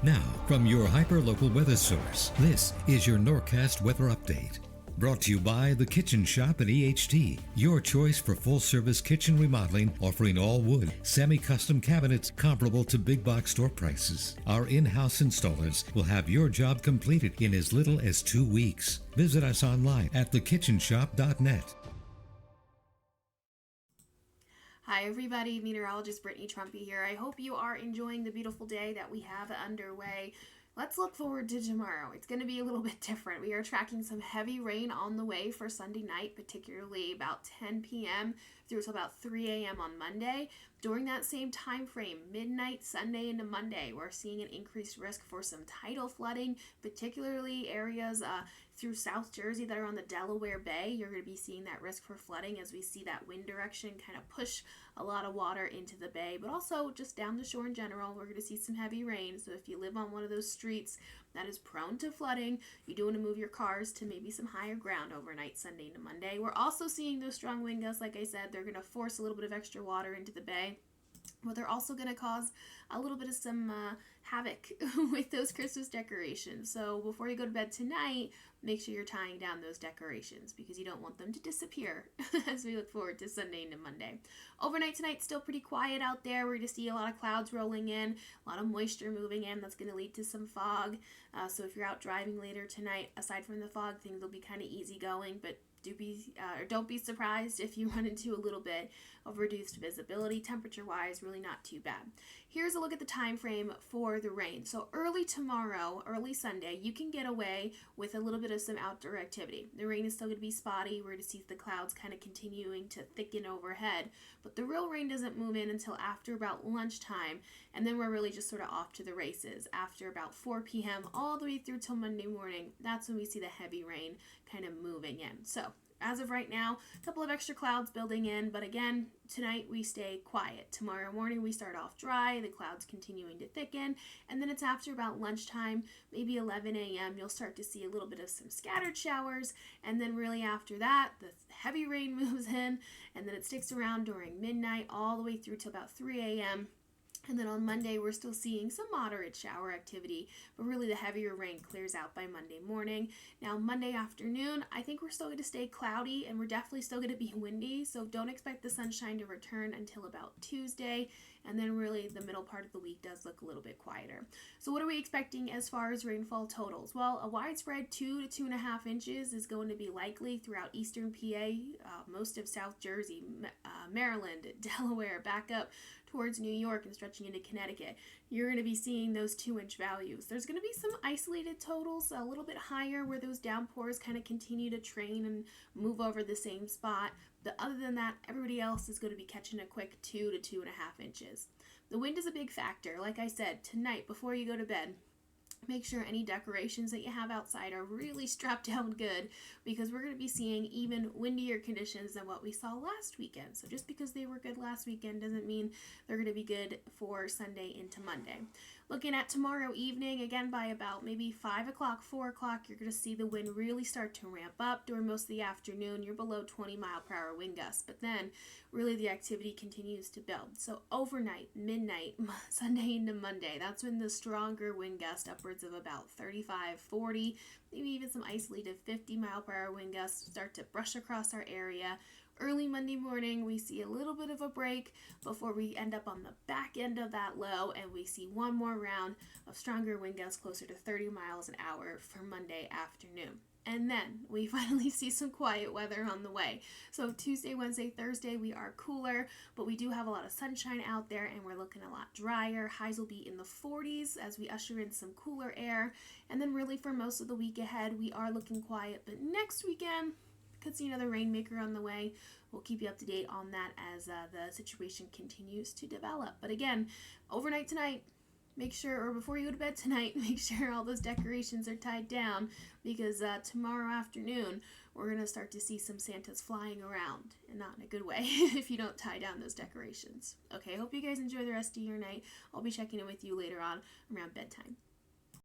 Now, from your hyper-local weather source, this is your Norcast weather update. Brought to you by The Kitchen Shop at EHT, your choice for full-service kitchen remodeling, offering all wood, semi-custom cabinets comparable to big box store prices. Our in-house installers will have your job completed in as little as 2 weeks. Visit us online at thekitchenshop.net. Hi everybody, meteorologist Brittany Trumpy here. I hope you are enjoying the beautiful day that we have underway. Let's look forward to tomorrow. It's going to be a little bit different. We are tracking some heavy rain on the way for Sunday night, particularly about 10 p.m. through to about 3 a.m. on Monday. During that same time frame, midnight Sunday into Monday, we're seeing an increased risk for some tidal flooding, particularly areas through South Jersey that are on the Delaware Bay. You're going to be seeing that risk for flooding as we see that wind direction kind of push a lot of water into the bay, but also just down the shore in general, we're going to see some heavy rain. So if you live on one of those streets that is prone to flooding, you do want to move your cars to maybe some higher ground overnight Sunday into Monday. We're also seeing those strong wind gusts. Like I said, they're going to force a little bit of extra water into the bay, but they're also going to cause a little bit of some havoc with those Christmas decorations. So before you go to bed tonight, make sure you're tying down those decorations because you don't want them to disappear as we look forward to Sunday into Monday. Overnight tonight, still pretty quiet out there. We're going to see a lot of clouds rolling in, a lot of moisture moving in. That's going to lead to some fog. So if you're out driving later tonight, aside from the fog, things will be kind of easygoing, but don't be surprised if you run into a little bit of reduced visibility. Temperature-wise, really not too bad. Here's a look at the time frame for the rain. So early tomorrow, early Sunday, you can get away with a little bit of some outdoor activity. The rain is still going to be spotty. We're going to see the clouds kind of continuing to thicken overhead, but the real rain doesn't move in until after about lunchtime, and then we're really just sort of off to the races. After about 4 p.m. all the way through till Monday morning, that's when we see the heavy rain kind of moving in. So as of right now, a couple of extra clouds building in, but again, tonight we stay quiet. Tomorrow morning we start off dry, the clouds continuing to thicken, and then it's after about lunchtime, maybe 11 a.m., you'll start to see a little bit of some scattered showers, and then really after that, the heavy rain moves in, and then it sticks around during midnight all the way through to about 3 a.m., and then on Monday, we're still seeing some moderate shower activity, but really the heavier rain clears out by Monday morning. Now, Monday afternoon, I think we're still going to stay cloudy, and we're definitely still going to be windy, so don't expect the sunshine to return until about Tuesday, and then really the middle part of the week does look a little bit quieter. So what are we expecting as far as rainfall totals? Well, a widespread 2 to 2.5 inches is going to be likely throughout eastern PA, most of South Jersey, Maryland, Delaware, back up towards New York and stretching into Connecticut. You're going to be seeing those 2-inch values. There's going to be some isolated totals a little bit higher where those downpours kind of continue to train and move over the same spot. But other than that, everybody else is going to be catching a quick 2 to 2.5 inches. The wind is a big factor. Like I said, tonight before you go to bed, make sure any decorations that you have outside are really strapped down good because we're going to be seeing even windier conditions than what we saw last weekend. So just because they were good last weekend doesn't mean they're going to be good for Sunday into Monday. Looking at tomorrow evening, again by about maybe 5 o'clock, 4 o'clock, you're going to see the wind really start to ramp up. During most of the afternoon, you're below 20 mile per hour wind gusts, but then really the activity continues to build. So overnight, midnight, Sunday into Monday, that's when the stronger wind gust upwards of about 35, 40, maybe even some isolated 50 mile per hour wind gusts start to brush across our area. Early Monday morning, we see a little bit of a break before we end up on the back end of that low, and we see one more round of stronger wind gusts closer to 30 miles an hour for Monday afternoon. And then we finally see some quiet weather on the way. So Tuesday, Wednesday, Thursday, we are cooler, but we do have a lot of sunshine out there, and we're looking a lot drier. Highs will be in the 40s as we usher in some cooler air. And then really for most of the week ahead, we are looking quiet, but next weekend, could see another rainmaker on the way. We'll keep you up to date on that as the situation continues to develop. But again, overnight tonight, make sure, or before you go to bed tonight, make sure all those decorations are tied down because tomorrow afternoon, we're going to start to see some Santas flying around, and not in a good way if you don't tie down those decorations. Okay, I hope you guys enjoy the rest of your night. I'll be checking in with you later on around bedtime.